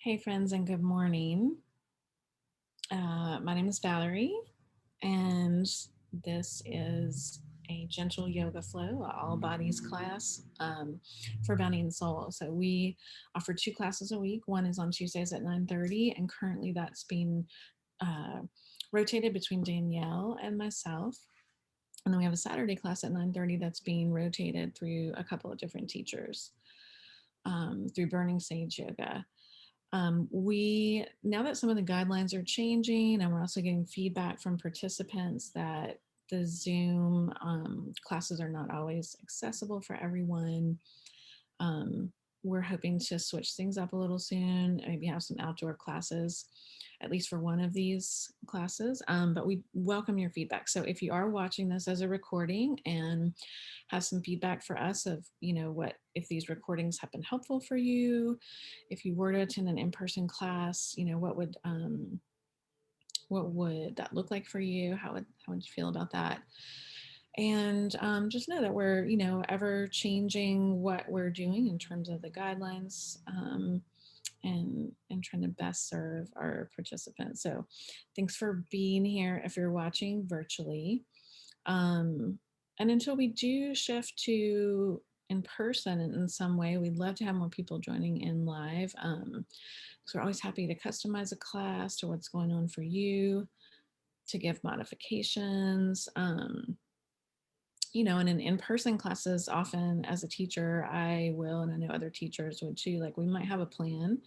Hey friends and good morning. My name is Valerie and this is a gentle yoga flow, all bodies class for body and soul. So we offer 2 classes a week. One is on Tuesdays at 9:30 and currently that's being uh, rotated between Danielle and myself. And then we have a Saturday class at 9:30 that's being rotated through a couple of different teachers through Burning Sage Yoga. We now that some of the guidelines are changing and we're also getting feedback from participants that the Zoom classes are not always accessible for everyone. We're hoping to switch things up a little soon, maybe have some outdoor classes, at least for one of these classes. But we welcome your feedback. So if you are watching this as a recording and have some feedback for us of, what if these recordings have been helpful for you, if you were to attend an in-person class, what would that look like for you? How would you feel about that? And just know that we're ever changing what we're doing in terms of the guidelines, and trying to best serve our participants. So thanks for being here if you're watching virtually. And until we do shift to in person in some way, we'd love to have more people joining in live. So we're always happy to customize a class to what's going on for you, to give modifications. And in in-person classes, often as a teacher, I will, and I know other teachers would too, like we might have a plan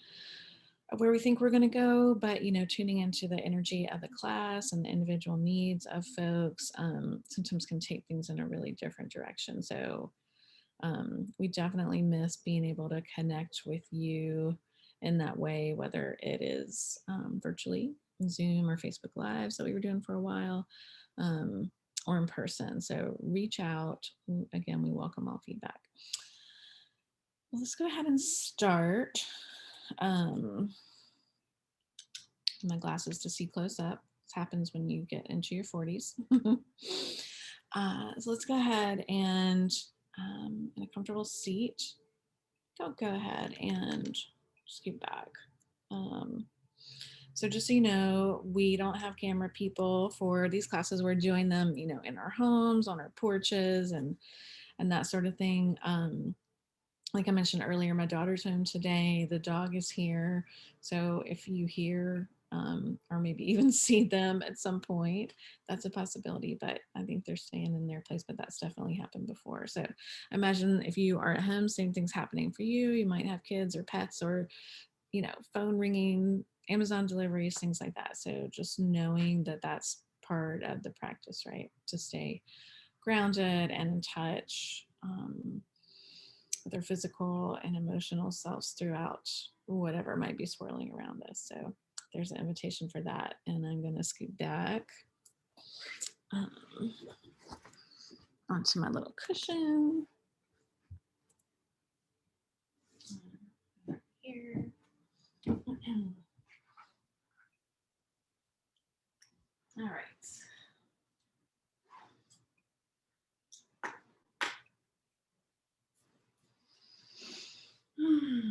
of where we think we're going to go, but, tuning into the energy of the class and the individual needs of folks sometimes can take things in a really different direction. So we definitely miss being able to connect with you in that way, whether it is virtually, Zoom or Facebook Lives that we were doing for a while, or in person. So reach out. Again, we welcome all feedback. Well, let's go ahead and start. My glasses to see close up. This happens when you get into your 40s. So let's go ahead and in a comfortable seat, go ahead and scoot back. So just so you know, we don't have camera people for these classes. We're doing them, in our homes, on our porches, and that sort of thing. Like I mentioned earlier, my daughter's home today. The dog is here. So if you hear or maybe even see them at some point, that's a possibility. But I think they're staying in their place, but that's definitely happened before. So imagine if you are at home, same thing's happening for you. You might have kids or pets or, phone ringing, Amazon deliveries, things like that. So just knowing that that's part of the practice, right? To stay grounded and in touch with their physical and emotional selves throughout whatever might be swirling around us. So there's an invitation for that. And I'm going to scoot back onto my little cushion. Here. All right.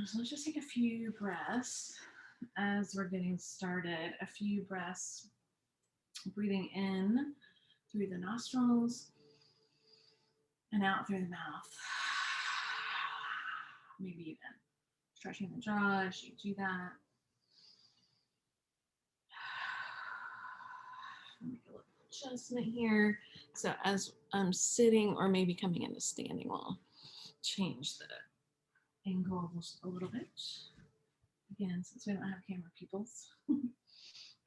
So let's just take a few breaths as we're getting started. A few breaths, breathing in through the nostrils and out through the mouth. Maybe even stretching the jaw as you do that. Make a little adjustment here. So as I'm sitting or maybe coming into standing, we'll change the angle a little bit. Again, since we don't have camera peoples. All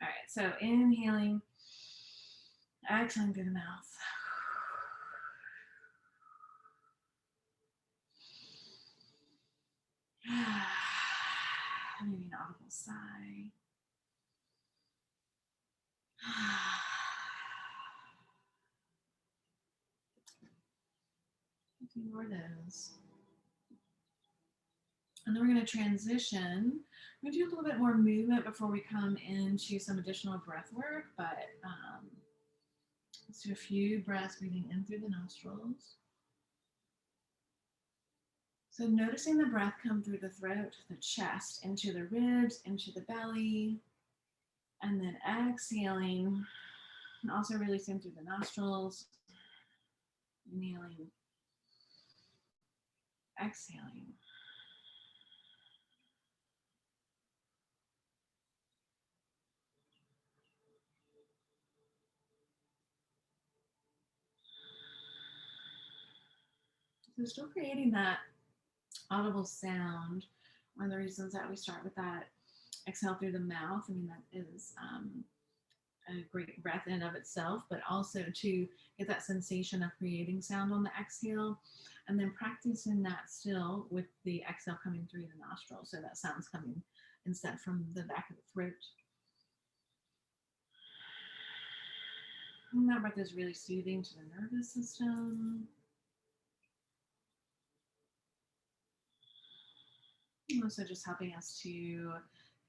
right, so inhaling, exhaling through the mouth. Maybe an audible sigh. A few more of those. And then we're going to transition. We're going to do a little bit more movement before we come into some additional breath work, but let's do a few breaths breathing in through the nostrils. So noticing the breath come through the throat, the chest, into the ribs, into the belly, and then exhaling, and also releasing through the nostrils, inhaling, exhaling. So still creating that audible sound. One of the reasons that we start with that exhale through the mouth, I mean, that is a great breath in and of itself, but also to get that sensation of creating sound on the exhale, and then practicing that still with the exhale coming through the nostril. So that sound's coming instead from the back of the throat. And that breath is really soothing to the nervous system. Also just helping us to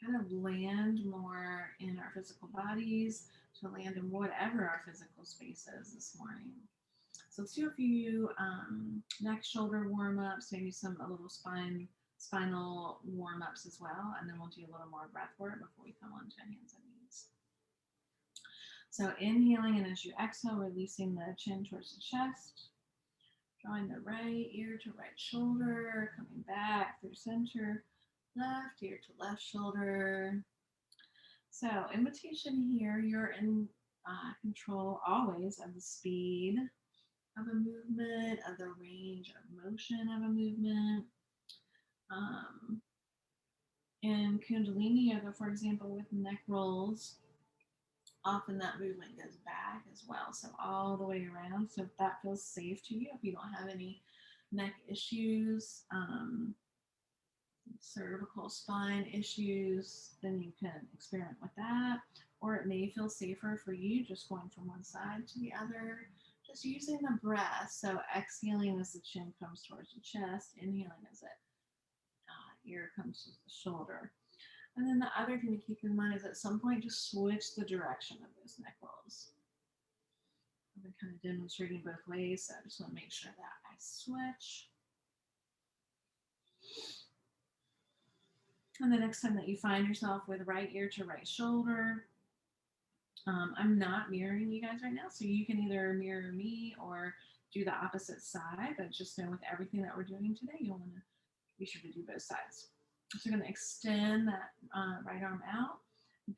kind of land more in our physical bodies, to land in whatever our physical space is this morning. So let's do a few neck shoulder warm-ups, maybe a little spinal warm-ups as well, and then we'll do a little more breath work before we come on to hands and knees. So inhaling, and as you exhale, releasing the chin towards the chest, drawing the right ear to right shoulder, coming back through center, left ear to left shoulder. So invitation here, you're in control always of the speed of a movement, of the range of motion of a movement. In Kundalini Yoga, for example, with neck rolls, often that movement goes back as well, so all the way around. So if that feels safe to you, if you don't have any neck issues, cervical spine issues, then you can experiment with that. Or it may feel safer for you just going from one side to the other, just using the breath. So exhaling as the chin comes towards the chest, inhaling as it ear comes to the shoulder. And then the other thing to keep in mind is at some point just switch the direction of those neck rolls. I've been kind of demonstrating both ways, so I just want to make sure that I switch. And the next time that you find yourself with right ear to right shoulder, I'm not mirroring you guys right now, so you can either mirror me or do the opposite side, but just know with everything that we're doing today, you'll want to be sure to do both sides. So you're going to extend that right arm out,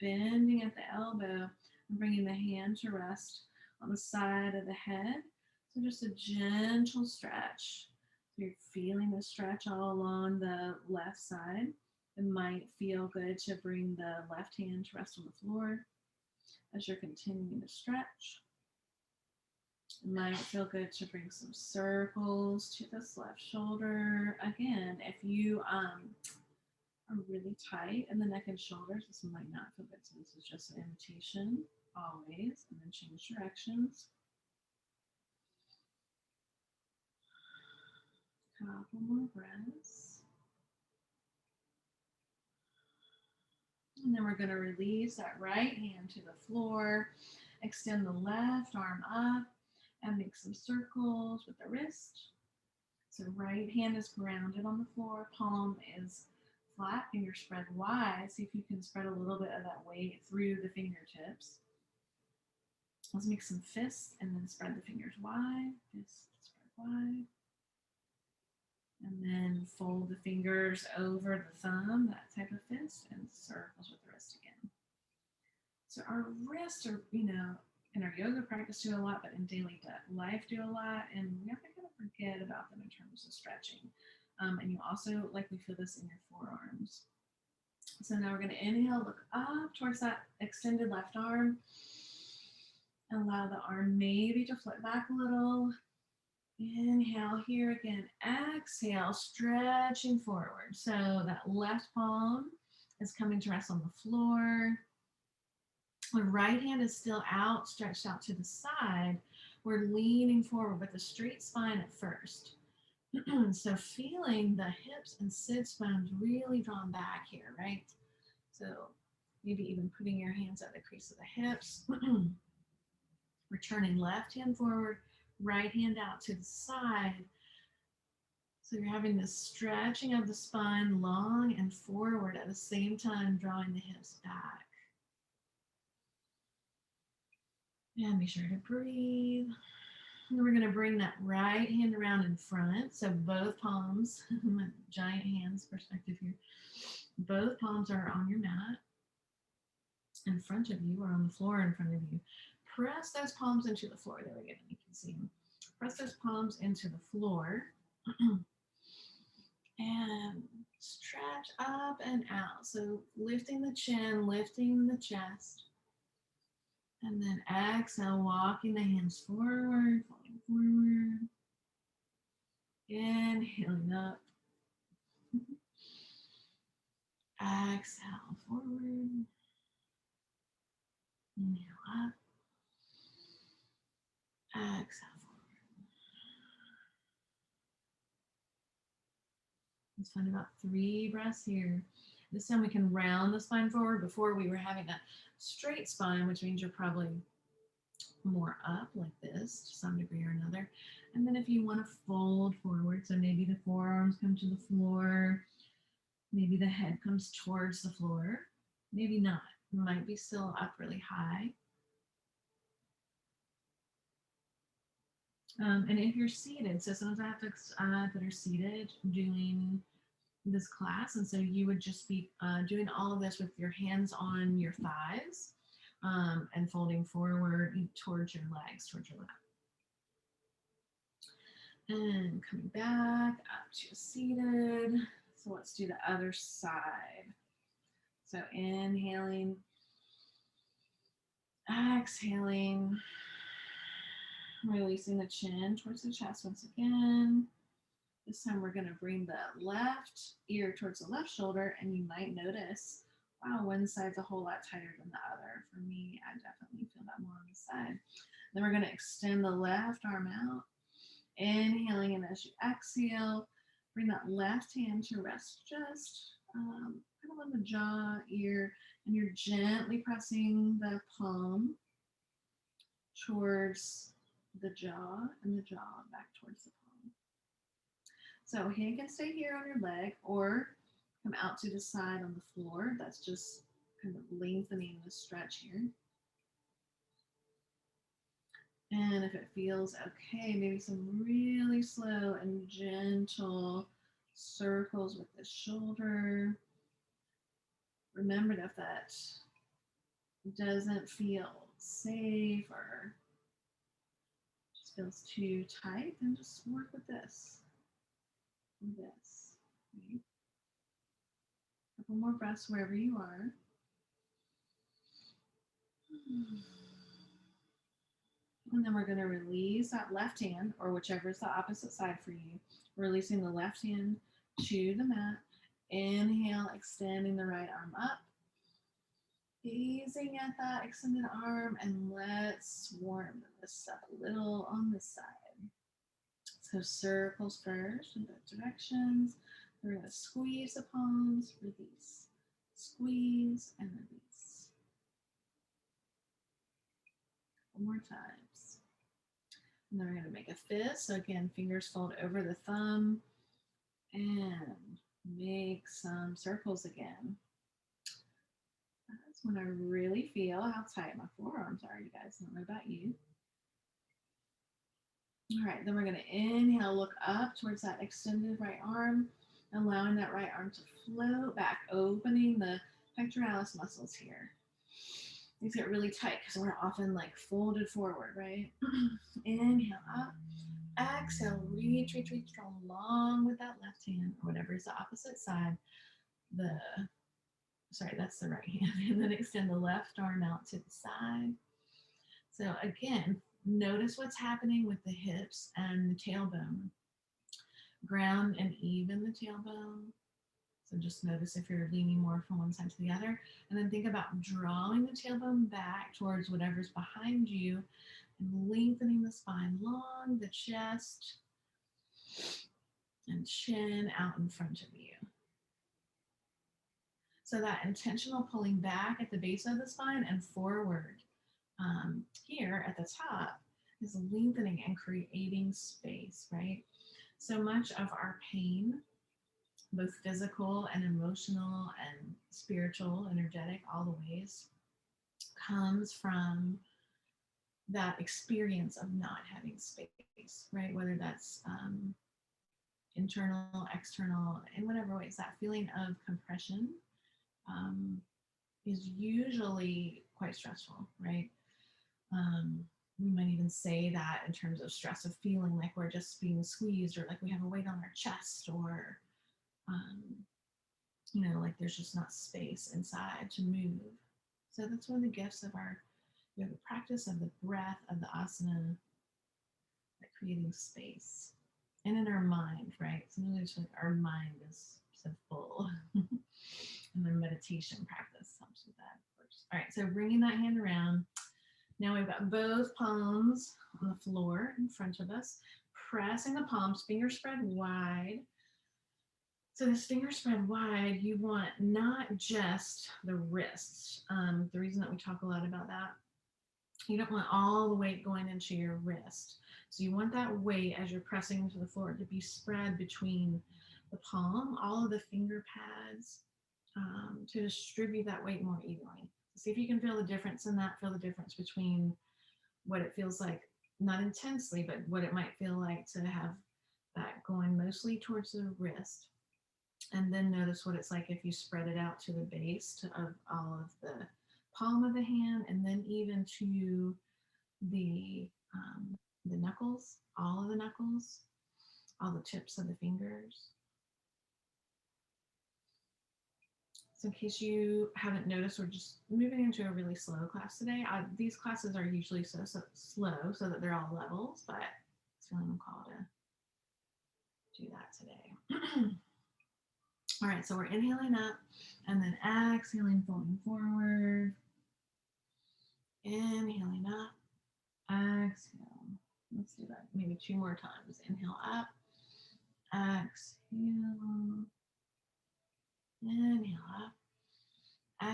bending at the elbow, and bringing the hand to rest on the side of the head. So just a gentle stretch. So you're feeling the stretch all along the left side. It might feel good to bring the left hand to rest on the floor as you're continuing to stretch. It might feel good to bring some circles to this left shoulder. Again, if you are really tight in the neck and shoulders, this might not feel good. So this is just an invitation always, and then change directions. Couple more breaths. And then we're going to release that right hand to the floor, extend the left arm up, and make some circles with the wrist. So right hand is grounded on the floor, palm is flat, fingers spread wide. See if you can spread a little bit of that weight through the fingertips. Let's make some fists and then spread the fingers wide, fist spread wide. And then fold the fingers over the thumb, that type of fist, and circles with the wrist again. So our wrists are, in our yoga practice do a lot, but in daily life do a lot, and we have to kind of forget about them in terms of stretching. And you also likely feel this in your forearms. So now we're going to inhale, look up towards that extended left arm. Allow the arm maybe to flip back a little. Inhale here again. Exhale, stretching forward. So that left palm is coming to rest on the floor. The right hand is still out, stretched out to the side. We're leaning forward with a straight spine at first. So feeling the hips and sits bones really drawn back here, right? So maybe even putting your hands at the crease of the hips. Returning left hand forward, right hand out to the side. So you're having this stretching of the spine long and forward at the same time, drawing the hips back. And be sure to breathe. And we're going to bring that right hand around in front. So both palms, giant hands perspective here. Both palms are on your mat in front of you or on the floor in front of you. Press those palms into the floor. There we go. You can see them. Press those palms into the floor. And stretch up and out. So lifting the chin, lifting the chest. And then exhale, walking the hands forward, falling forward. Inhaling up. Exhale forward. Inhale up. Exhale forward. Let's find about 3 breaths here. This time we can round the spine forward. Before we were having that straight spine, which means you're probably more up like this to some degree or another. And then if you want to fold forward, so maybe the forearms come to the floor, maybe the head comes towards the floor, maybe not. It might be still up really high. And if you're seated, so sometimes I have folks that are seated doing this class, and so you would just be doing all of this with your hands on your thighs and folding forward towards your legs, towards your lap. And coming back up to seated. So let's do the other side. So inhaling, exhaling, releasing the chin towards the chest once again. This time we're going to bring the left ear towards the left shoulder, and you might notice, wow, one side's a whole lot tighter than the other. For me, I definitely feel that more on this side. Then we're going to extend the left arm out. Inhaling, and as you exhale, bring that left hand to rest just kind of on the jaw, ear, and you're gently pressing the palm towards the jaw and the jaw back towards the palm. So hand can stay here on your leg or come out to the side on the floor. That's just kind of lengthening the stretch here. And if it feels okay, maybe some really slow and gentle circles with the shoulder. Remember that if that doesn't feel safe or just feels too tight, then just work with this. Right? Couple more breaths wherever you are. And then we're going to release that left hand, or whichever is the opposite side for you. Releasing the left hand to the mat. Inhale, extending the right arm up. Gazing at that extended arm, and let's warm this up a little on this side. So circles first in both directions. We're going to squeeze the palms, release. Squeeze and release. Couple more times. And then we're going to make a fist. So again, fingers fold over the thumb and make some circles again. That's when I really feel how tight my forearms are, you guys. I don't know about you. All right, then we're going to inhale, look up towards that extended right arm, allowing that right arm to float back, opening the pectoralis muscles here. These get really tight because we're often like folded forward, right? Inhale up, exhale, reach, draw long with that left hand, or whatever is the opposite side. That's the right hand. And then extend the left arm out to the side. So again, notice what's happening with the hips and the tailbone. Ground and even the tailbone. So just notice if you're leaning more from one side to the other. And then think about drawing the tailbone back towards whatever's behind you and lengthening the spine long, the chest and chin out in front of you. So that intentional pulling back at the base of the spine and forward here at the top is lengthening and creating space, right? So much of our pain, both physical and emotional and spiritual, energetic, all the ways, comes from that experience of not having space, right? Whether that's internal, external, in whatever ways, that feeling of compression um, is usually quite stressful, right? We might even say that in terms of stress, of feeling like we're just being squeezed, or like we have a weight on our chest, or um, like there's just not space inside to move. So that's one of the gifts of our yoga practice, of the breath, of the asana, like creating space. And in our mind, right? Sometimes like our mind is so full. And then meditation practice helps with that, of course. All right, so bringing that hand around. Now we've got both palms on the floor in front of us, pressing the palms, fingers spread wide. So this finger spread wide, you want not just the wrists. The reason that we talk a lot about that, you don't want all the weight going into your wrist. So you want that weight as you're pressing into the floor to be spread between the palm, all of the finger pads, to distribute that weight more evenly. See if you can feel the difference in that, feel the difference between what it feels like, not intensely, but what it might feel like to have that going mostly towards the wrist. And then notice what it's like if you spread it out to the base of all of the palm of the hand, and then even to the knuckles, all of the knuckles, all the tips of the fingers. So in case you haven't noticed, we're just moving into a really slow class today. These classes are usually so slow so that they're all levels, but it's feeling called to do that today. All right, so we're inhaling up and then exhaling, folding forward. Inhaling up, exhale. Let's do that maybe 2 more times. Inhale up, exhale, inhale up,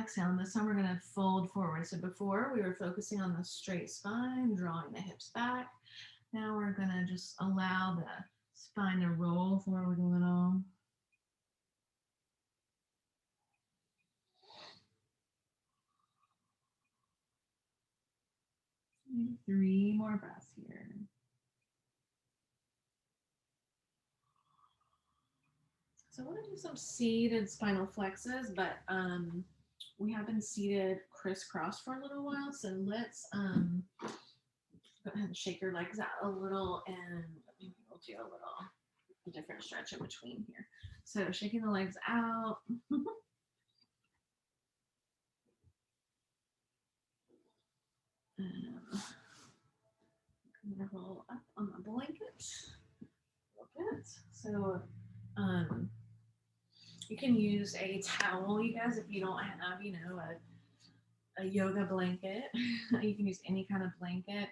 exhale. And this time we're going to fold forward. So before we were focusing on the straight spine, drawing the hips back. Now we're going to just allow the spine to roll forward a little. Maybe 3 more breaths here. So I want to do some seated spinal flexes, but we have been seated crisscross for a little while. So let's go ahead and shake your legs out a little, and maybe we'll do a little different stretch in between here. So shaking the legs out. I'm gonna roll up on the blanket a little bit. So you can use a towel, you guys, if you don't have, a yoga blanket. You can use any kind of blanket.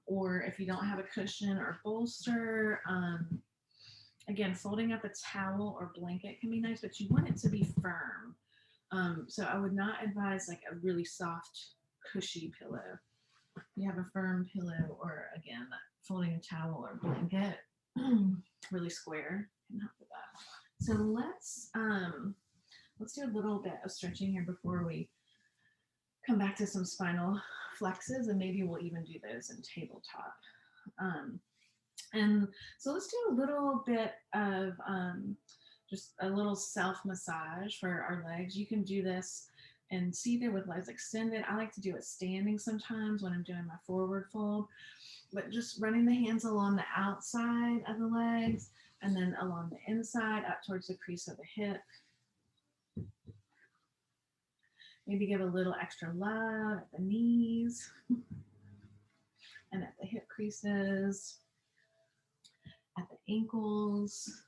Or if you don't have a cushion or bolster, again, folding up a towel or blanket can be nice, but you want it to be firm. So I would not advise like a really soft, cushy pillow. You have a firm pillow, or again, folding a towel or blanket, really square can help with that. So let's do a little bit of stretching here before we come back to some spinal flexes, and maybe we'll even do those in tabletop. And so let's do a little bit of just a little self massage for our legs. You can do this and seated with legs extended. I like to do it standing sometimes when I'm doing my forward fold, but just running the hands along the outside of the legs and then along the inside up towards the crease of the hip. Maybe give a little extra love at the knees and at the hip creases, at the ankles.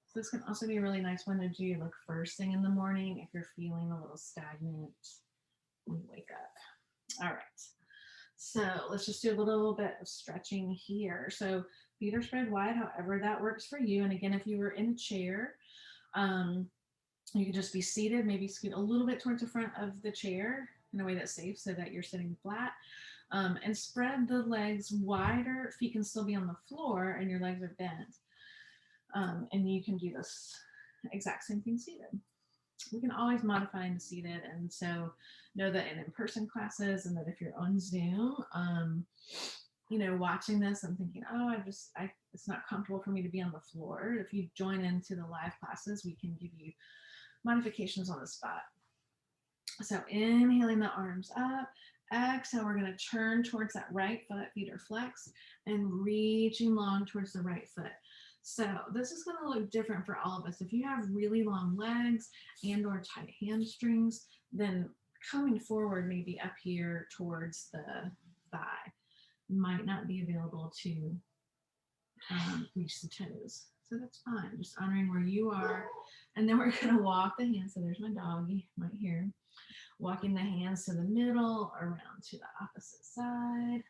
So this can also be a really nice one to do like first thing in the morning if you're feeling a little stagnant when you wake up. All right. So let's just do a little bit of stretching here. So feet are spread wide, however that works for you. And again, if you were in a chair, you could just be seated, maybe scoot a little bit towards the front of the chair in a way that's safe so that you're sitting flat. And spread the legs wider. Feet can still be on the floor and your legs are bent. And you can do this exact same thing seated. We can always modify into seated. And so know that in in-person classes, and that if you're on Zoom, watching this and thinking, oh, it's not comfortable for me to be on the floor. If you join into the live classes, we can give you modifications on the spot. So inhaling the arms up. Exhale, we're going to turn towards that right foot, feet are flexed, and reaching long towards the right foot. So this is going to look different for all of us. If you have really long legs and or tight hamstrings, then coming forward maybe up here towards the thigh might not be available to reach the toes. So that's fine. Just honoring where you are. And then we're going to walk the hands. So there's my doggy right here. Walking the hands to the middle, around to the opposite side.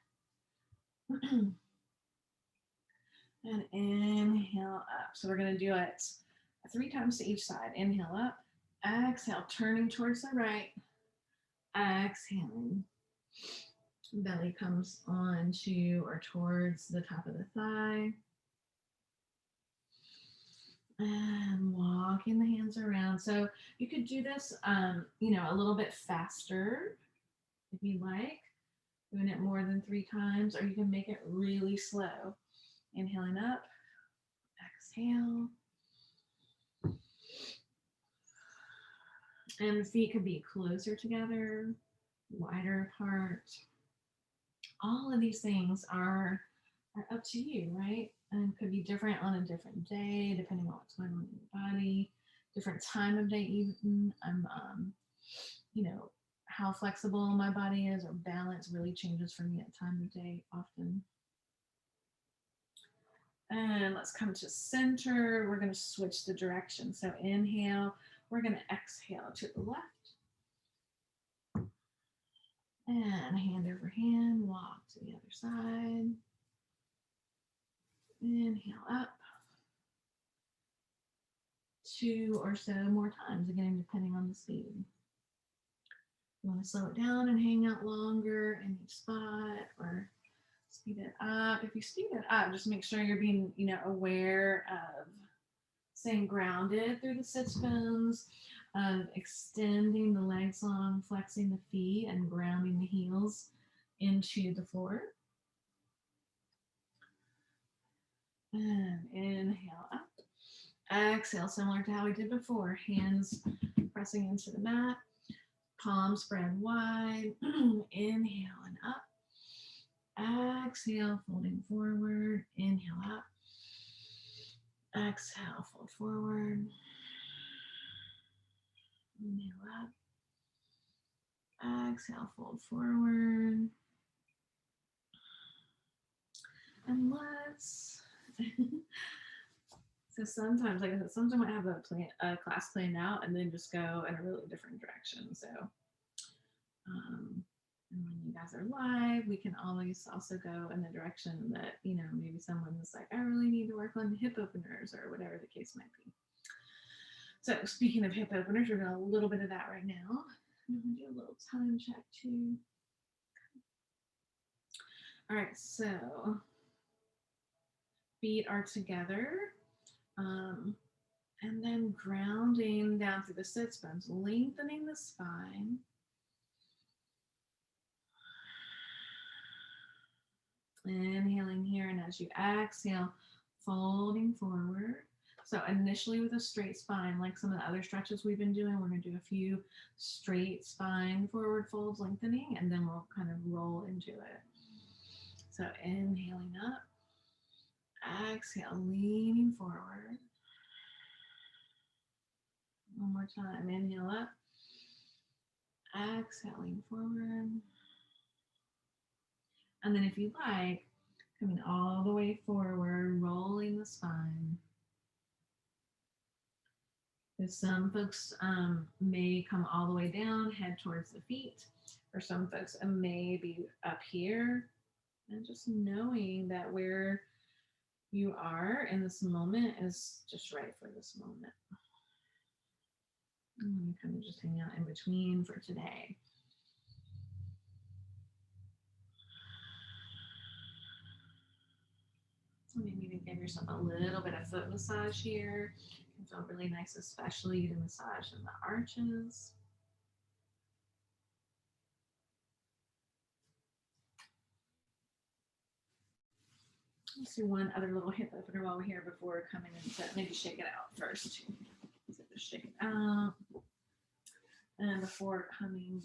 And inhale up. So we're going to do it 3 times to each side. Inhale up. Exhale, turning towards the right. Exhaling. Belly comes on to or towards the top of the thigh. And walking the hands around. So you could do this, a little bit faster if you like, doing it more than 3 times, or you can make it really slow. Inhaling up, exhale. And the feet could be closer together, wider apart. All of these things are up to you, right? And could be different on a different day, depending on what's going on in your body, different time of day even. How flexible my body is or balance really changes for me at time of day often. And let's come to center. We're going to switch the direction. So inhale, we're going to exhale to the left. And hand over hand, walk to the other side. Inhale up. 2 or so more times, again, depending on the speed. You want to slow it down and hang out longer in each spot, or speed it up. If you speed it up, just make sure you're being, aware of staying grounded through the sits bones, of extending the legs long, flexing the feet, and grounding the heels into the floor. And inhale up. Exhale, similar to how we did before. Hands pressing into the mat. Palms spread wide. Inhale and up. Exhale, folding forward. Inhale up. Exhale, fold forward. Inhale up. Exhale, fold forward. And let's... So sometimes, like I said, sometimes I have a class planned out and then just go in a really different direction. So, and when you guys are live, we can always also go in the direction that, maybe someone is like, I really need to work on hip openers or whatever the case might be. So speaking of hip openers, we're doing a little bit of that right now. I'm going to do a little time check too. All right, so feet are together. And then grounding down through the sits bones, lengthening the spine. Inhaling here, and as you exhale, folding forward. So initially with a straight spine, like some of the other stretches we've been doing, we're going to do a few straight spine forward folds, lengthening, and then we'll kind of roll into it. So inhaling up, exhale, leaning forward. One more time. Inhale up. Exhaling forward. And then if you like, coming all the way forward, rolling the spine. Because some folks may come all the way down, head towards the feet. For some folks, it may be up here. And just knowing that where you are in this moment is just right for this moment. I'm going to kind of just hang out in between for today. Maybe even give yourself a little bit of foot massage here. It can feel really nice, especially to massage in the arches. Let's do one other little hip opener while we're here before coming into, maybe shake it out first. So just shake it out. And before coming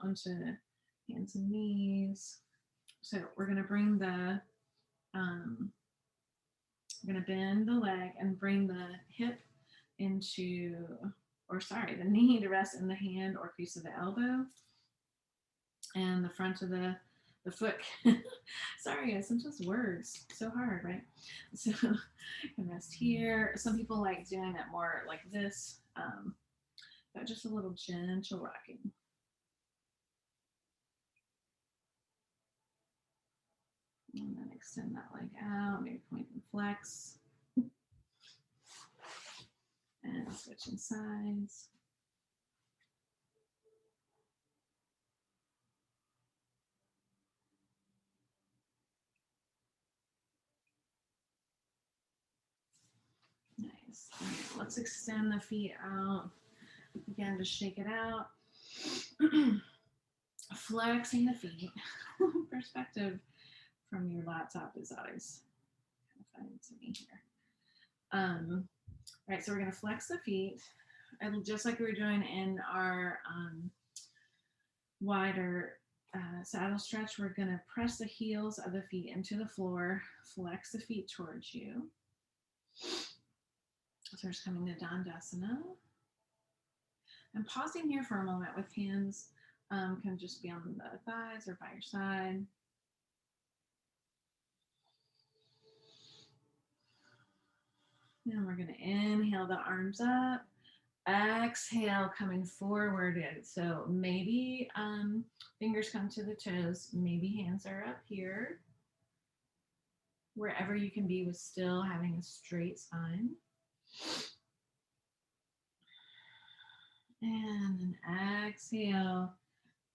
onto hands and knees. So we're going to bring the, we're going to bend the leg and bring the hip into, or sorry, the knee to rest in the hand or crease of the elbow. And the front of the foot. Sorry, guys, sometimes words so hard, right? So you can rest here. Some people like doing it more like this, but just a little gentle rocking. And then extend that leg out, maybe point and flex. And switching sides. Nice. Right, let's extend the feet out. Again, just shake it out. Flexing the feet. Perspective from your laptop is always kind of funny to me here. Right, so we're going to flex the feet, and just like we were doing in our wider saddle stretch, we're going to press the heels of the feet into the floor, flex the feet towards you. So we're just coming to Dandasana. And pausing here for a moment with hands can just be on the thighs or by your side. And we're going to inhale the arms up. Exhale, coming forward. So maybe fingers come to the toes. Maybe hands are up here. Wherever you can be with still having a straight spine. And then exhale.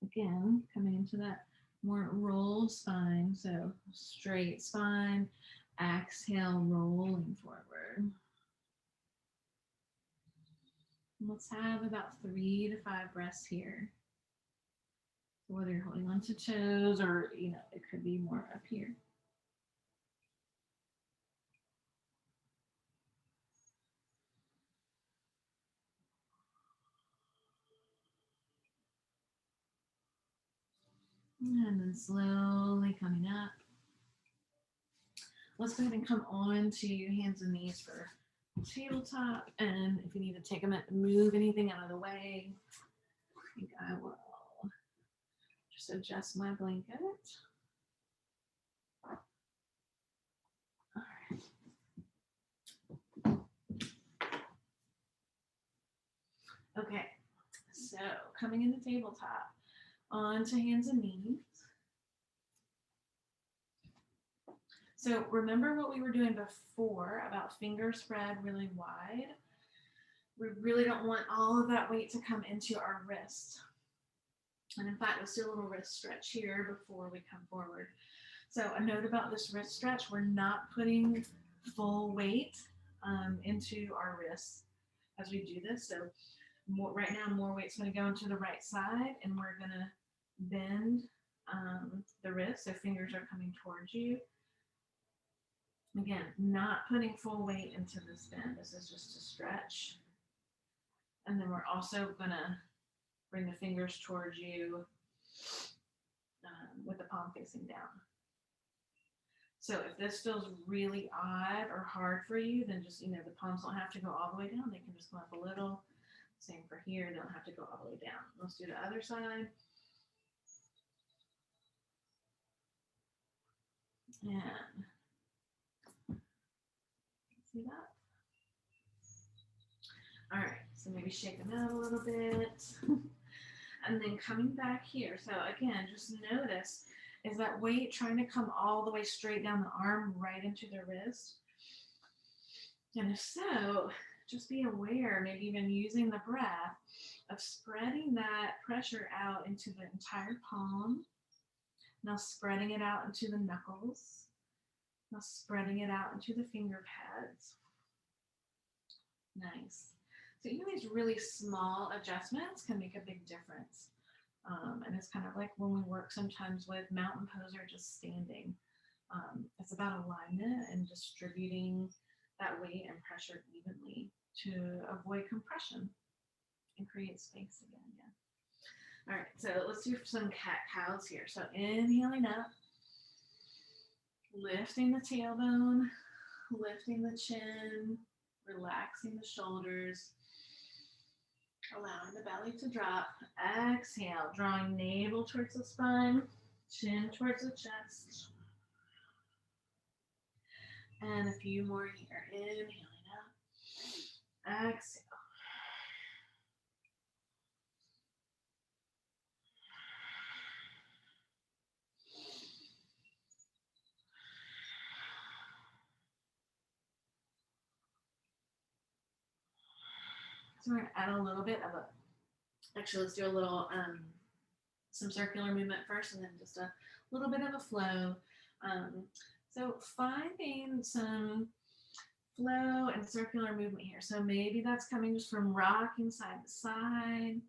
Again, coming into that more rolled spine. So straight spine. Exhale, rolling forward. Let's have about 3 to 5 breaths here. So whether you're holding onto toes or, it could be more up here. And then slowly coming up. Let's go ahead and come on to hands and knees for tabletop. And if you need to take a minute to move anything out of the way, I think I will just adjust my blanket. All right. Okay, so coming into tabletop, onto hands and knees. So remember what we were doing before about fingers spread really wide. We really don't want all of that weight to come into our wrist. And in fact, let's do a little wrist stretch here before we come forward. So a note about this wrist stretch, we're not putting full weight into our wrists as we do this. So right now, more weight's going to go into the right side, and we're going to bend the wrist, so fingers are coming towards you. Again, not putting full weight into this bend. This is just a stretch. And then we're also going to bring the fingers towards you with the palm facing down. So if this feels really odd or hard for you, then just, the palms don't have to go all the way down. They can just come up a little. Same for here. They don't have to go all the way down. Let's do the other side. And see that? All right, so maybe shake them out a little bit. And then coming back here. So again, just notice, is that weight trying to come all the way straight down the arm right into the wrist? And if so, just be aware, maybe even using the breath, of spreading that pressure out into the entire palm. Now spreading it out into the knuckles. Now spreading it out into the finger pads. Nice. So even these really small adjustments can make a big difference. And it's kind of like when we work sometimes with mountain pose or just standing. It's about alignment and distributing that weight and pressure evenly to avoid compression and create space again. Yeah. All right, so let's do some cat cows here. So inhaling up, lifting the tailbone, lifting the chin, relaxing the shoulders, allowing the belly to drop. Exhale, drawing navel towards the spine, chin towards the chest. And a few more here. Inhaling up. Exhale. So we're going to add a little bit of actually let's do a little, some circular movement first and then just a little bit of a flow. So finding some flow and circular movement here. So maybe that's coming just from rocking side to side.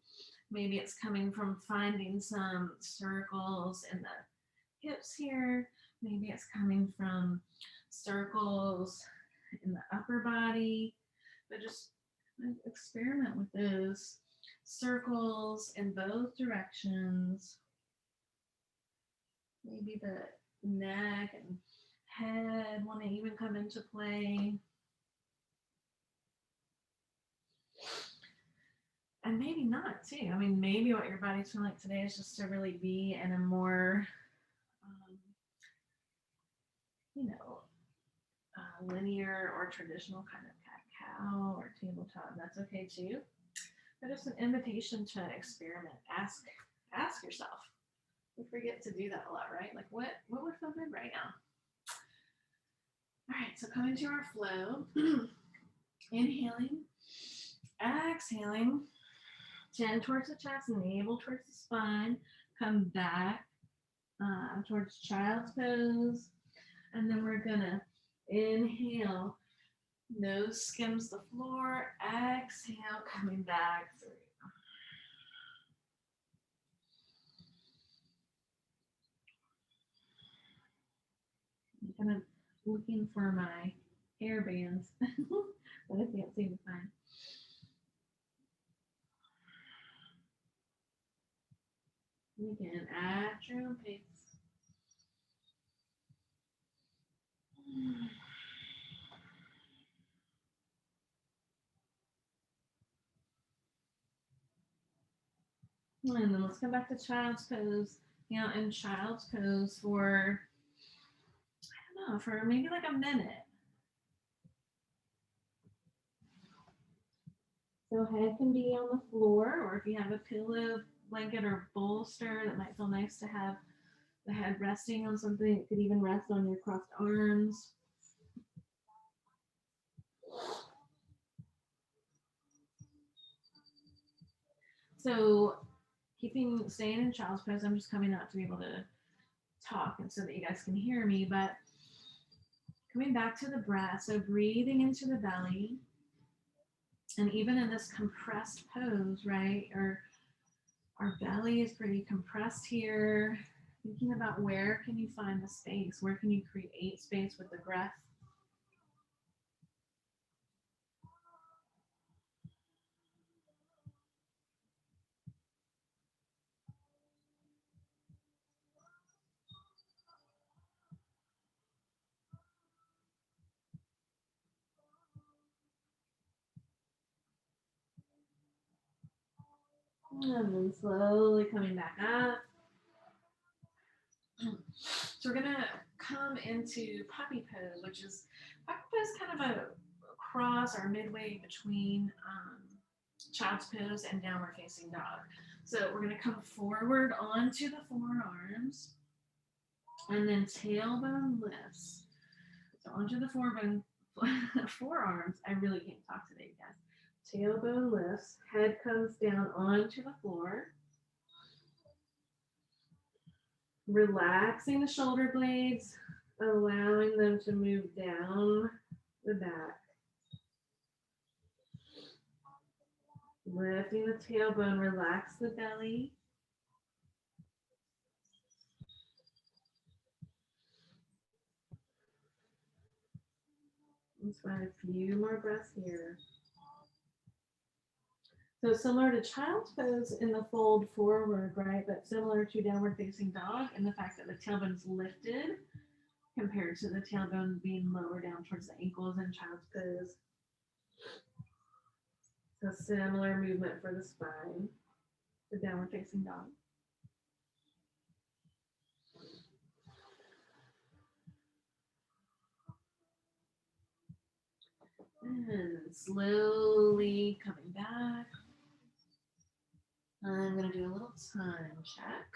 Maybe it's coming from finding some circles in the hips here. Maybe it's coming from circles in the upper body. But just experiment with those circles in both directions. Maybe the neck and head want to even come into play. And maybe not too. I mean, maybe what your body's feeling like today is just to really be in a more, linear or traditional kind of cat-cow or tabletop. That's okay too. But it's an invitation to experiment. Ask yourself. We forget to do that a lot, right? Like what would feel good right now? All right, so coming to our flow. Inhaling, exhaling, chin towards the chest, navel towards the spine. Come back towards child's pose. And then we're gonna inhale, nose skims the floor. Exhale, coming back through. I'm kind of looking for my hair bands, but I can't seem to find. Again, at your own pace. And then let's come back to child's pose. In child's pose for, I don't know, for maybe like a minute. So head can be on the floor, or if you have a pillow, blanket, or bolster, that might feel nice to have the head resting on something. It could even rest on your crossed arms. So staying in child's pose, I'm just coming out to be able to talk and so that you guys can hear me, but coming back to the breath. So breathing into the belly. And even in this compressed pose, right, our belly is pretty compressed here. Thinking about where can you find the space? Where can you create space with the breath? And then slowly coming back up. So we're gonna come into puppy pose, which is puppy pose kind of a cross or midway between child's pose and downward facing dog. So we're gonna come forward onto the forearms and then tailbone lifts. So onto the forearms. I really can't talk today, guys. Tailbone lifts, head comes down onto the floor. Relaxing the shoulder blades, allowing them to move down the back. Lifting the tailbone, relax the belly. Let's find a few more breaths here. So similar to child's pose in the fold forward, right? But similar to downward facing dog in the fact that the tailbone is lifted compared to the tailbone being lower down towards the ankles in child's pose. So similar movement for the spine, the downward facing dog. And slowly coming back. I'm going to do a little time check.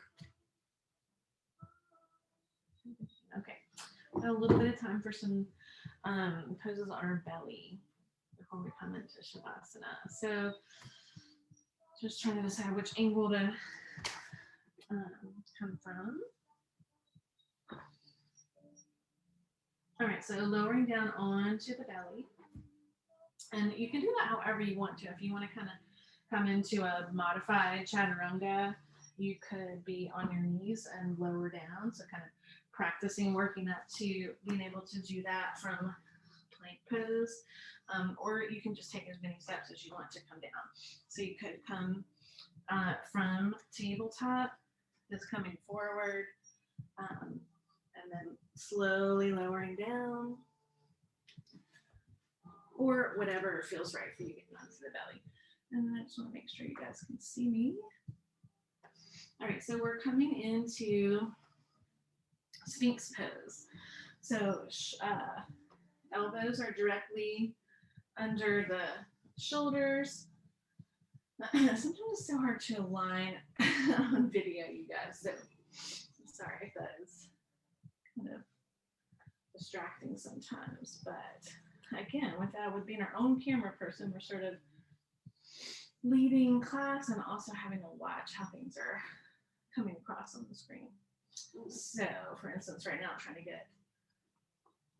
Okay, a little bit of time for some poses on our belly before we come into Shavasana. So just trying to decide which angle to come from. All right, so lowering down onto the belly. And you can do that however you want to. If you want to kind of come into a modified chaturanga, you could be on your knees and lower down. So kind of practicing working up to being able to do that from plank pose. Or you can just take as many steps as you want to come down. So you could come from tabletop, just coming forward, and then slowly lowering down, or whatever feels right for you getting onto the belly. And I just want to make sure you guys can see me. All right, so we're coming into Sphinx Pose. So elbows are directly under the shoulders. Sometimes it's so hard to align on video, you guys. So I'm sorry if that is kind of distracting sometimes. But again, with being our own camera person, we're sort of leading class and also having to watch how things are coming across on the screen. So, for instance, right now I'm trying to get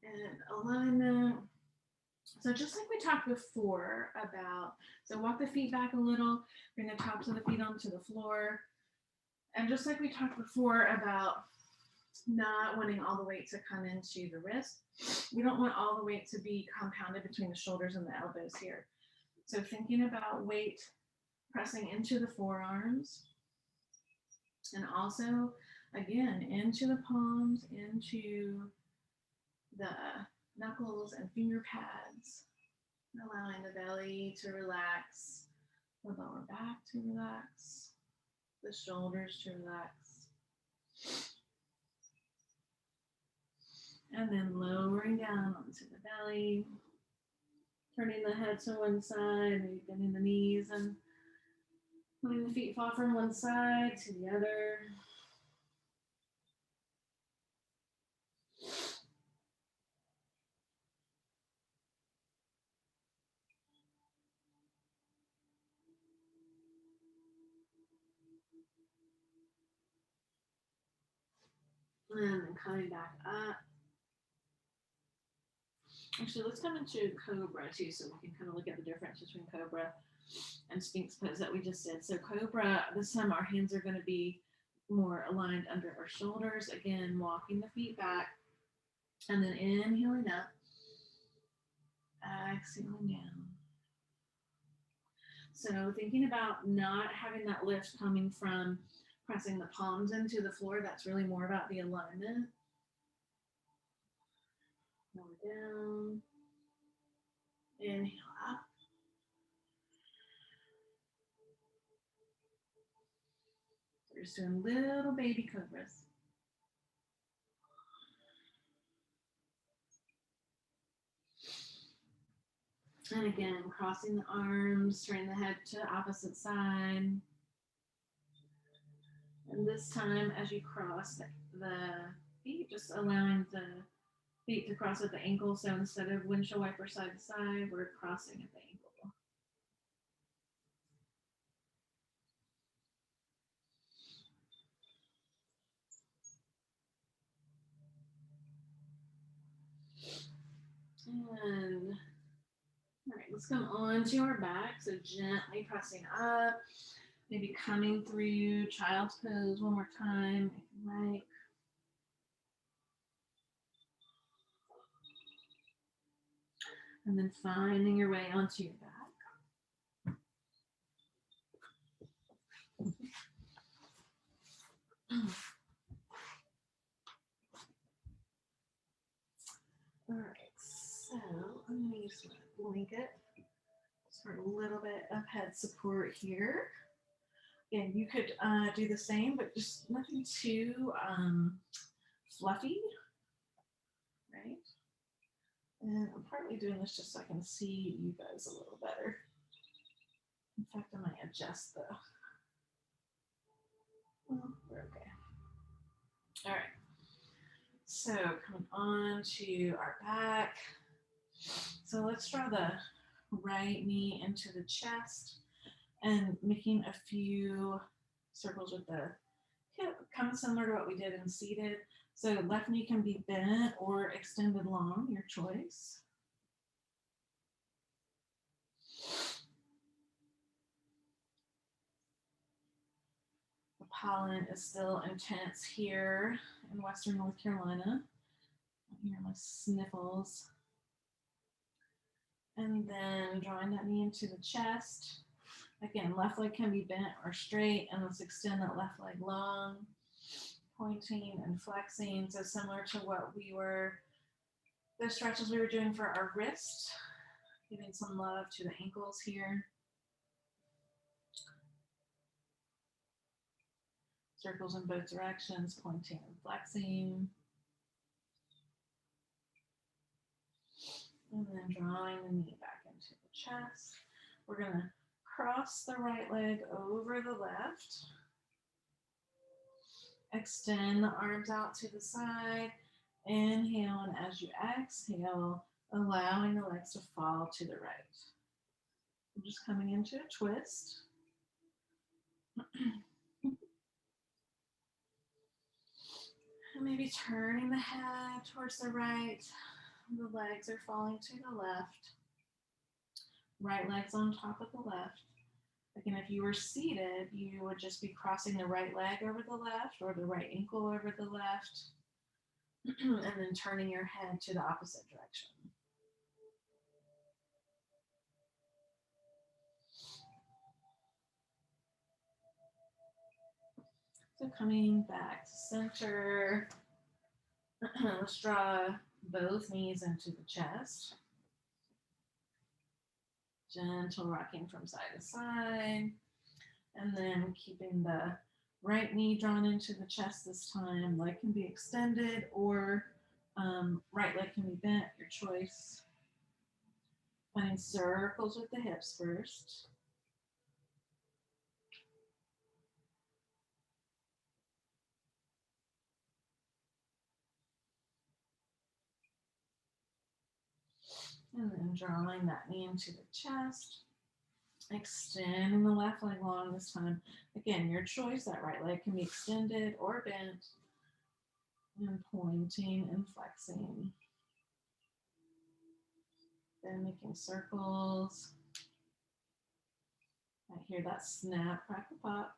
an alignment. So just like we talked before about, so walk the feet back a little, bring the tops of the feet onto the floor. And just like we talked before about not wanting all the weight to come into the wrist, we don't want all the weight to be compounded between the shoulders and the elbows here. So thinking about weight pressing into the forearms, and also, again, into the palms, into the knuckles and finger pads, allowing the belly to relax, the lower back to relax, the shoulders to relax. And then lowering down onto the belly, turning the head to one side, maybe bending the knees and letting the feet fall from one side to the other. And then coming back up. Actually, let's come into Cobra too, so we can kind of look at the difference between Cobra and Sphinx Pose that we just did. So Cobra, this time our hands are going to be more aligned under our shoulders. Again, walking the feet back, and then inhaling up, exhaling down. So thinking about not having that lift coming from pressing the palms into the floor, that's really more about the alignment. Lower down, inhale up. We're just doing little baby cobras. And again, crossing the arms, turning the head to the opposite side. And this time, as you cross the feet, just allowing the feet to cross at the ankle. So instead of windshield wiper side to side, we're crossing at the ankle. And all right, let's come on to our back. So gently pressing up, maybe coming through child's pose one more time, if you like. And then finding your way onto your back. All right, so I'm going to use my blanket for a little bit of head support here. Again, you could do the same, but just nothing too fluffy, right? And I'm partly doing this just so I can see you guys a little better. In fact, I might adjust the, well, we're okay. All right, so coming on to our back. So let's draw the right knee into the chest and making a few circles with the hip, kind of similar to what we did in seated. So left knee can be bent or extended long, your choice. The pollen is still intense here in Western North Carolina. I hear my sniffles. And then drawing that knee into the chest. Again, left leg can be bent or straight, and let's extend that left leg long, pointing and flexing. So similar to what the stretches we were doing for our wrist, giving some love to the ankles here. Circles in both directions, pointing and flexing. And then drawing the knee back into the chest. We're going to cross the right leg over the left. Extend the arms out to the side. Inhale, and as you exhale, allowing the legs to fall to the right. I'm just coming into a twist. And maybe turning the head towards the right. The legs are falling to the left. Right leg's on top of the left. Again, if you were seated, you would just be crossing the right leg over the left or the right ankle over the left, and then turning your head to the opposite direction. So coming back to center, let's draw both knees into the chest. Gentle rocking from side to side, and then keeping the right knee drawn into the chest this time. Leg can be extended or right leg can be bent, your choice. Finding circles with the hips first. And then drawing that knee into the chest. Extending the left leg long this time. Again, your choice. That right leg can be extended or bent. And pointing and flexing. Then making circles. I hear that snap, crackle, pop.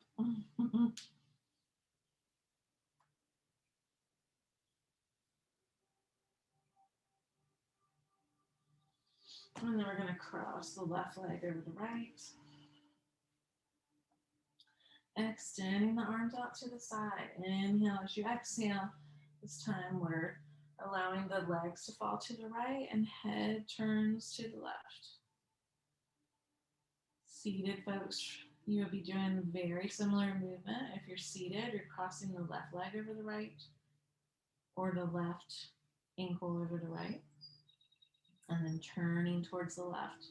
And then we're going to cross the left leg over the right. Extending the arms out to the side. Inhale as you exhale. This time we're allowing the legs to fall to the right and head turns to the left. Seated folks, you will be doing very similar movement. If you're seated, you're crossing the left leg over the right or the left ankle over the right, and then turning towards the left.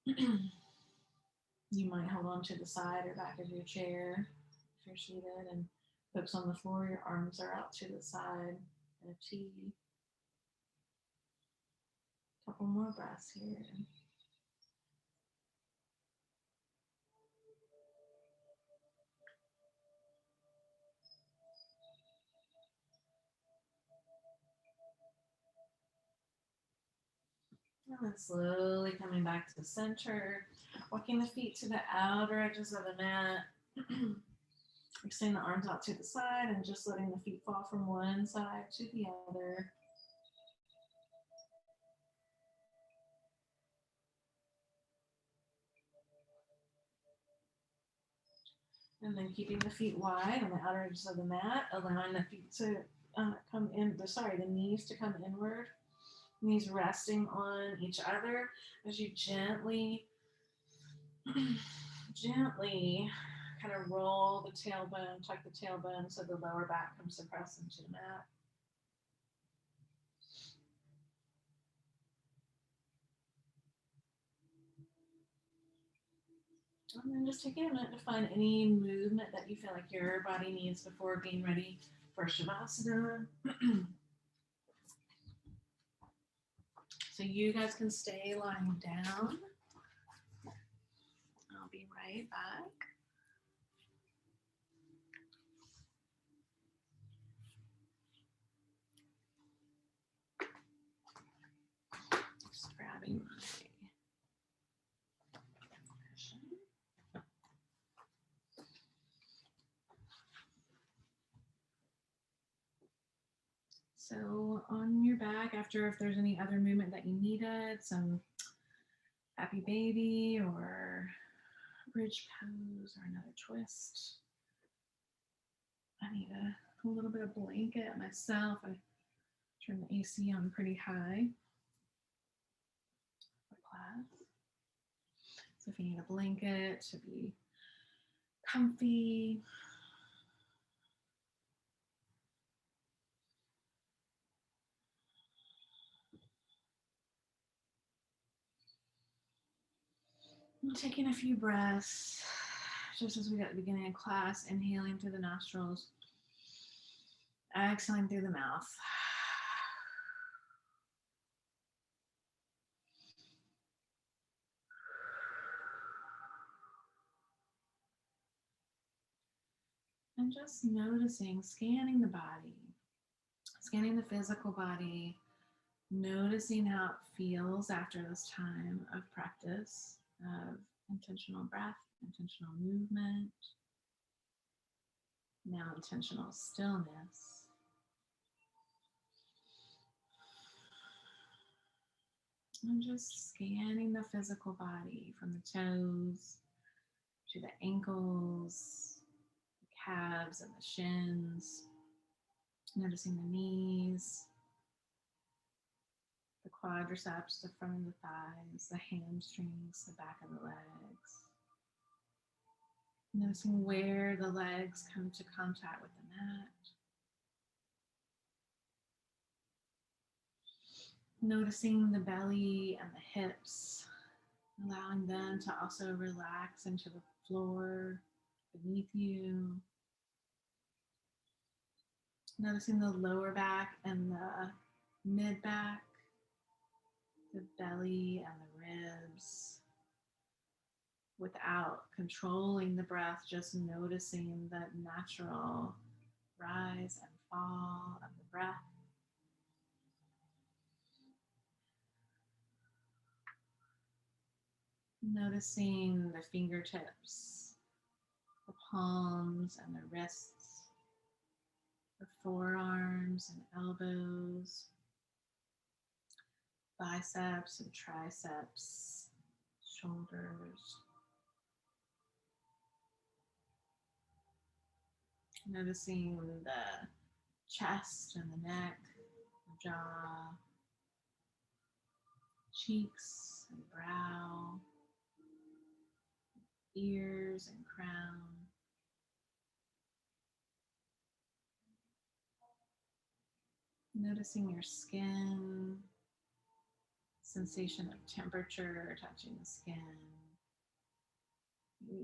You might hold on to the side or back of your chair if you're seated and focus on the floor. Your arms are out to the side in a T. Couple more breaths here. And then slowly coming back to the center, walking the feet to the outer edges of the mat. Extending the arms out to the side and just letting the feet fall from one side to the other. And then keeping the feet wide on the outer edges of the mat, allowing the feet to come in, the knees to come inward. Knees resting on each other as you gently, gently kind of roll the tailbone, tuck the tailbone so the lower back comes to press into the mat. And then just taking a minute to find any movement that you feel like your body needs before getting ready for Shavasana. So you guys can stay lying down. I'll be right back. Just grabbing my cushion. So on your back, after if there's any other movement that you needed, some happy baby or bridge pose or another twist. I need a little bit of blanket myself. I turn the AC on pretty high for class. So if you need a blanket to be comfy, I'm taking a few breaths, just as we got at the beginning of class, inhaling through the nostrils, exhaling through the mouth. And just noticing, scanning the body, scanning the physical body, noticing how it feels after this time of practice, of intentional breath, intentional movement, now intentional stillness. And just scanning the physical body from the toes to the ankles, the calves and the shins, noticing the knees, the quadriceps, the front of the thighs, the hamstrings, the back of the legs. Noticing where the legs come to contact with the mat. Noticing the belly and the hips, allowing them to also relax into the floor beneath you. Noticing the lower back and the mid back, the belly and the ribs. Without controlling the breath, just noticing the natural rise and fall of the breath. Noticing the fingertips, the palms and the wrists, the forearms and elbows, biceps and triceps, shoulders. Noticing the chest and the neck, the jaw, cheeks and brow, ears and crown. Noticing your skin, sensation of temperature touching the skin,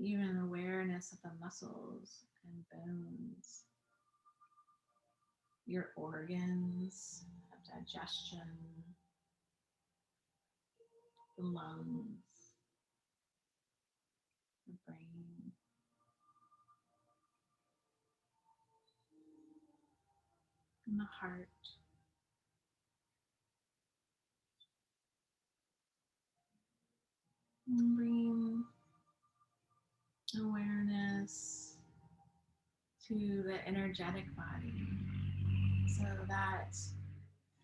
even awareness of the muscles and bones, your organs of digestion, the lungs, the brain. And the heart. to the energetic body. So that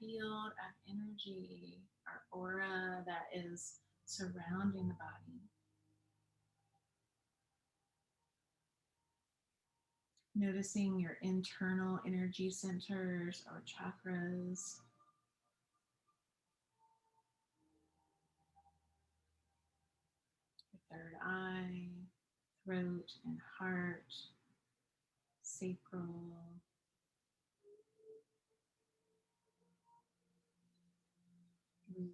field of energy, our aura that is surrounding the body. Noticing your internal energy centers or chakras. Your third eye, throat and heart, sacral, root.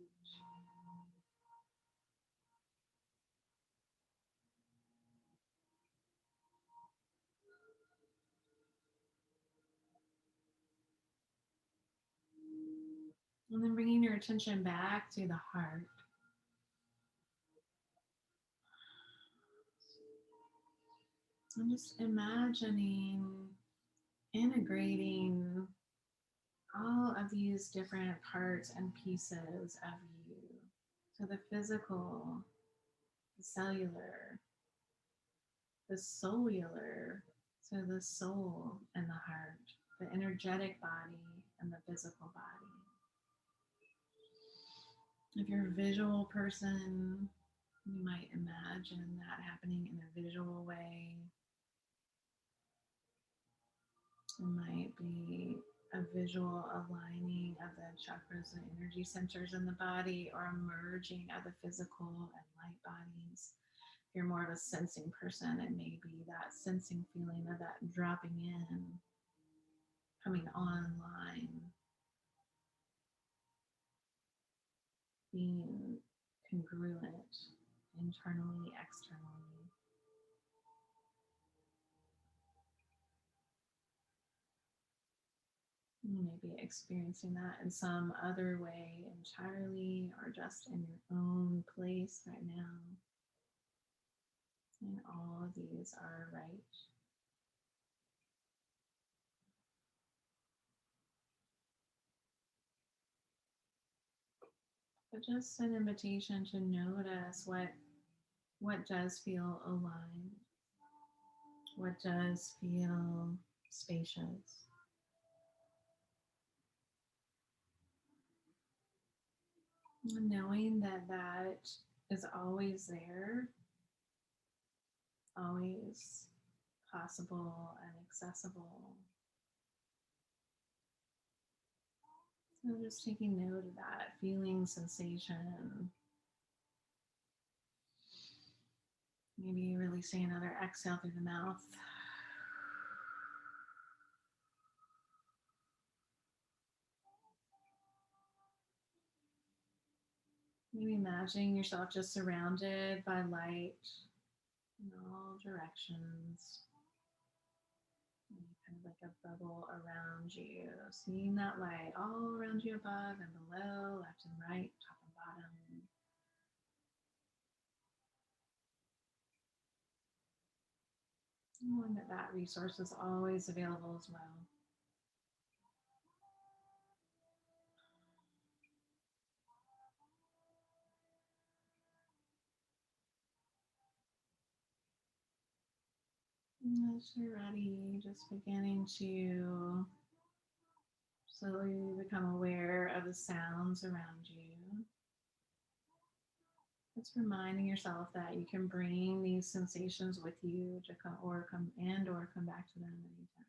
And then bringing your attention back to the heart. I'm just imagining integrating all of these different parts and pieces of you. So the physical, the cellular, the cellular, so the soul and the heart, the energetic body and the physical body. If you're a visual person, you might imagine that happening in a visual way. It might be a visual aligning of the chakras and energy centers in the body, or a merging of the physical and light bodies. If you're more of a sensing person, it may be that sensing feeling of that dropping in, coming online, being congruent internally, externally. You may be experiencing that in some other way entirely, or just in your own place right now. And all of these are right. But just an invitation to notice what does feel aligned, what does feel spacious. And knowing that that is always there, always possible and accessible. So just taking note of that feeling, sensation. Maybe releasing another exhale through the mouth. Maybe imagining yourself just surrounded by light in all directions. Kind of like a bubble around you. Seeing that light all around you, above and below, left and right, top and bottom. Knowing that that resource is always available as well. And as you're ready, just beginning to slowly become aware of the sounds around you. Just reminding yourself that you can bring these sensations with you to come or come back to them anytime.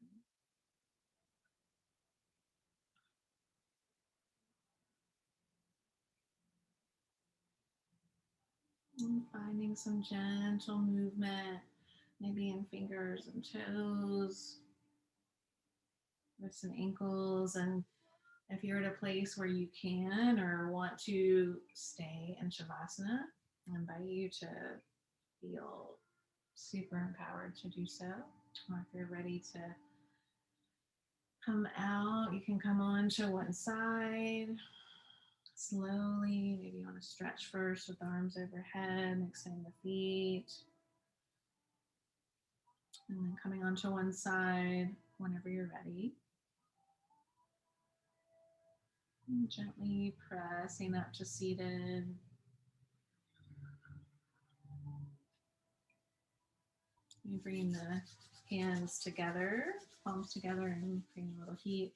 And finding some gentle movement, maybe in fingers and toes, wrists and ankles. And if you're at a place where you can or want to stay in Shavasana, I invite you to feel super empowered to do so. Or if you're ready to come out, you can come on to one side slowly. Maybe you want to stretch first with the arms overhead, extend the feet. And then coming onto one side whenever you're ready. And gently pressing up to seated. You bring the hands together, palms together, and creating a little heat.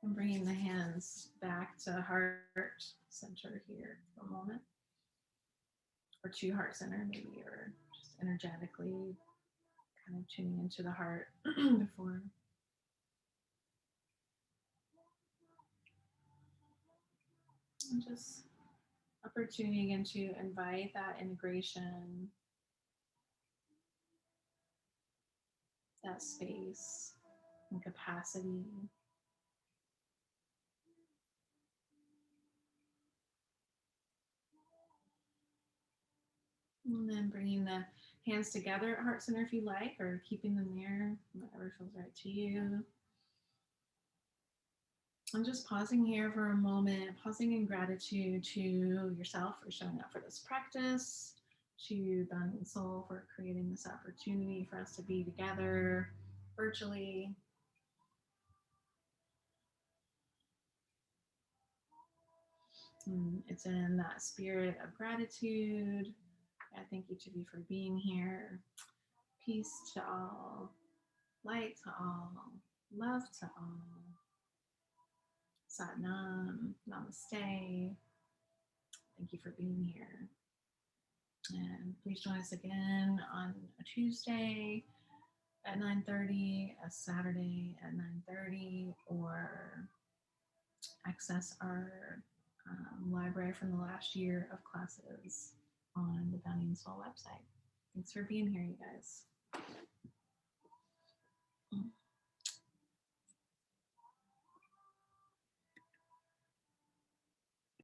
And bringing the hands back to heart center here for a moment, or to heart center maybe, or just energetically kind of tuning into the heart before. And just opportunity again to invite that integration, that space and capacity. And then bringing the hands together at heart center if you like, or keeping them there, whatever feels right to you. I'm just pausing here for a moment, pausing in gratitude to yourself for showing up for this practice, to Bounding Soul for creating this opportunity for us to be together virtually. And it's in that spirit of gratitude. I thank each of you for being here. Peace to all, light to all, love to all. Sat Nam, Namaste. Thank you for being here. And please join us again on a Tuesday at 9:30, a Saturday at 9:30, or access our library from the last year of classes on the Bounding Soul website. Thanks for being here, you guys.